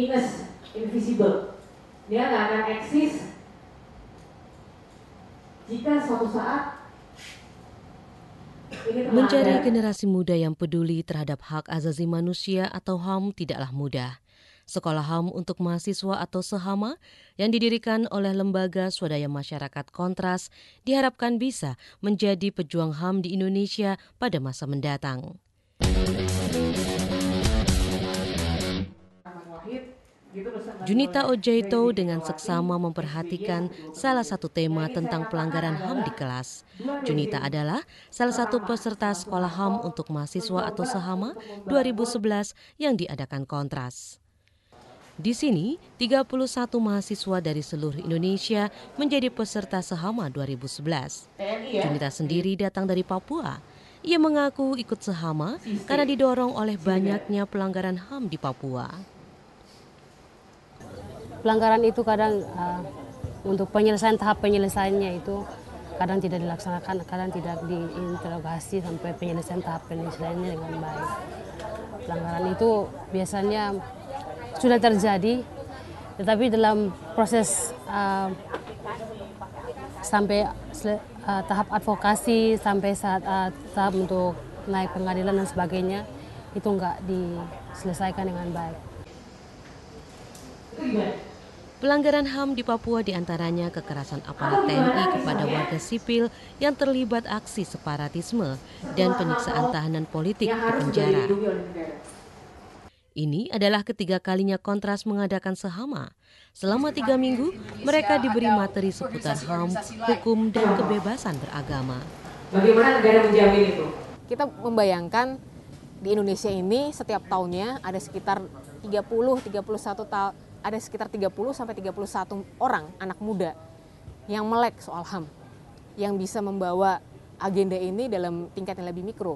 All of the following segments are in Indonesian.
minus, invisible. Dia nggak akan eksis jika suatu saat mencari generasi muda yang peduli terhadap hak asasi manusia atau HAM tidaklah mudah. Sekolah HAM untuk mahasiswa atau SEHAMA yang didirikan oleh Lembaga Swadaya Masyarakat Kontras diharapkan bisa menjadi pejuang HAM di Indonesia pada masa mendatang. Junita Ojaito dengan seksama memperhatikan salah satu tema tentang pelanggaran HAM di kelas. Junita adalah salah satu peserta sekolah HAM untuk mahasiswa atau SEHAMA 2011 yang diadakan Kontras. Di sini, 31 mahasiswa dari seluruh Indonesia menjadi peserta SEHAMA 2011. Junita sendiri datang dari Papua. Ia mengaku ikut SEHAMA karena didorong oleh banyaknya pelanggaran HAM di Papua. Pelanggaran itu kadang untuk tahap penyelesaiannya itu kadang tidak dilaksanakan, kadang tidak diinterogasi sampai penyelesaian tahap penyelesaiannya dengan baik. Pelanggaran itu biasanya sudah terjadi, tetapi dalam proses sampai tahap advokasi, sampai tahap untuk naik pengadilan dan sebagainya, itu enggak diselesaikan dengan baik. Pelanggaran HAM di Papua diantaranya kekerasan aparat TNI kepada warga sipil yang terlibat aksi separatisme dan penyiksaan tahanan politik di penjara. Ini adalah ketiga kalinya Kontras mengadakan SEHAMA. Selama 3 minggu, mereka diberi materi seputar HAM, hukum, dan kebebasan beragama. Bagaimana negara menjamin itu? Kita membayangkan di Indonesia ini setiap tahunnya ada sekitar 30 sampai 31 orang anak muda yang melek soal HAM, yang bisa membawa agenda ini dalam tingkat yang lebih mikro.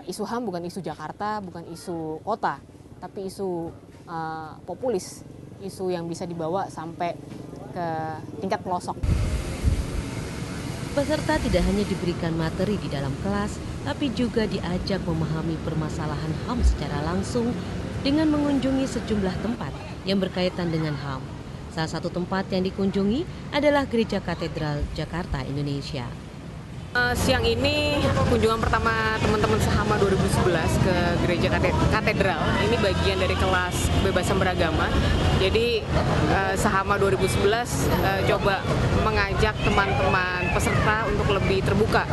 Isu HAM bukan isu Jakarta, bukan isu kota, tapi isu populis, isu yang bisa dibawa sampai ke tingkat pelosok. Peserta tidak hanya diberikan materi di dalam kelas, tapi juga diajak memahami permasalahan HAM secara langsung dengan mengunjungi sejumlah tempat yang berkaitan dengan HAM. Salah satu tempat yang dikunjungi adalah Gereja Katedral Jakarta, Indonesia. Siang ini kunjungan pertama teman-teman SEHAMA 2011 ke Gereja Katedral. Ini bagian dari kelas kebebasan beragama. Jadi SEHAMA 2011 coba mengajak teman-teman peserta untuk lebih terbuka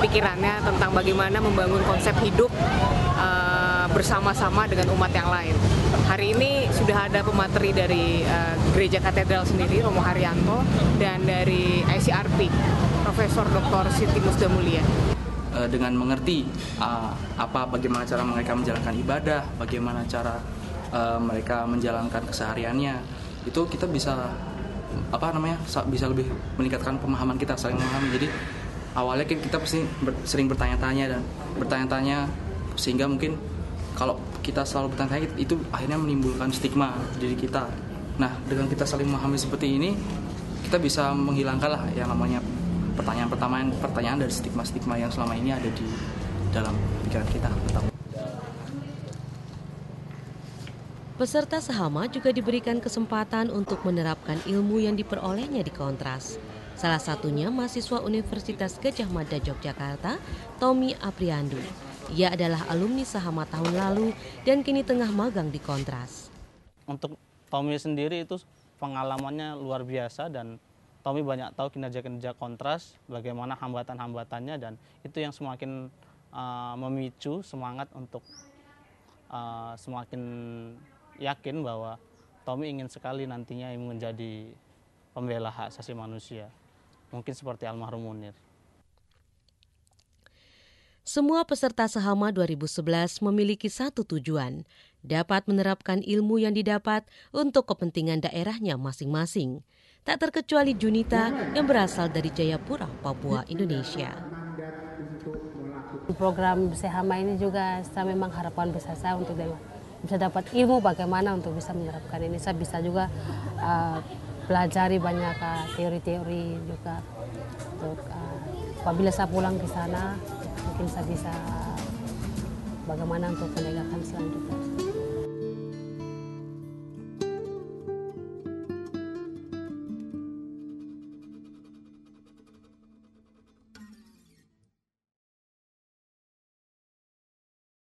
pikirannya tentang bagaimana membangun konsep hidup bersama-sama dengan umat yang lain. Hari ini sudah ada pemateri dari Gereja Katedral sendiri, Romo Haryanto, dan dari ICRP, Profesor Dr. Siti Musdamulia. Dengan mengerti bagaimana cara mereka menjalankan ibadah, bagaimana cara mereka menjalankan kesehariannya, itu kita bisa bisa lebih meningkatkan pemahaman kita, saling memahami. Jadi awalnya kita pasti sering bertanya-tanya sehingga mungkin kalau kita selalu bertanya itu akhirnya menimbulkan stigma diri kita. Nah, dengan kita saling memahami seperti ini, kita bisa menghilangkan lah yang namanya pertanyaan dari stigma-stigma yang selama ini ada di dalam pikiran kita. Peserta SEHAMA juga diberikan kesempatan untuk menerapkan ilmu yang diperolehnya di Kontras. Salah satunya mahasiswa Universitas Gadjah Mada Yogyakarta, Tommy Apriandu. Ia adalah alumni SEHAMA tahun lalu dan kini tengah magang di Kontras. Untuk Tommy sendiri itu pengalamannya luar biasa dan Tommy banyak tahu kinerja-kinerja Kontras, bagaimana hambatan-hambatannya, dan itu yang semakin memicu semangat untuk semakin yakin bahwa Tommy ingin sekali nantinya menjadi pembela hak asasi manusia, mungkin seperti almarhum Munir. Semua peserta SEHAMA 2011 memiliki satu tujuan, dapat menerapkan ilmu yang didapat untuk kepentingan daerahnya masing-masing. Tak terkecuali Junita yang berasal dari Jayapura, Papua, Indonesia. Program SEHAMA ini juga saya memang harapan besar saya untuk bisa dapat ilmu bagaimana untuk bisa menerapkan ini. Saya bisa juga pelajari banyak teori-teori juga untuk apabila saya pulang ke sana mungkin saya bisa bagaimana untuk penegakan selanjutnya.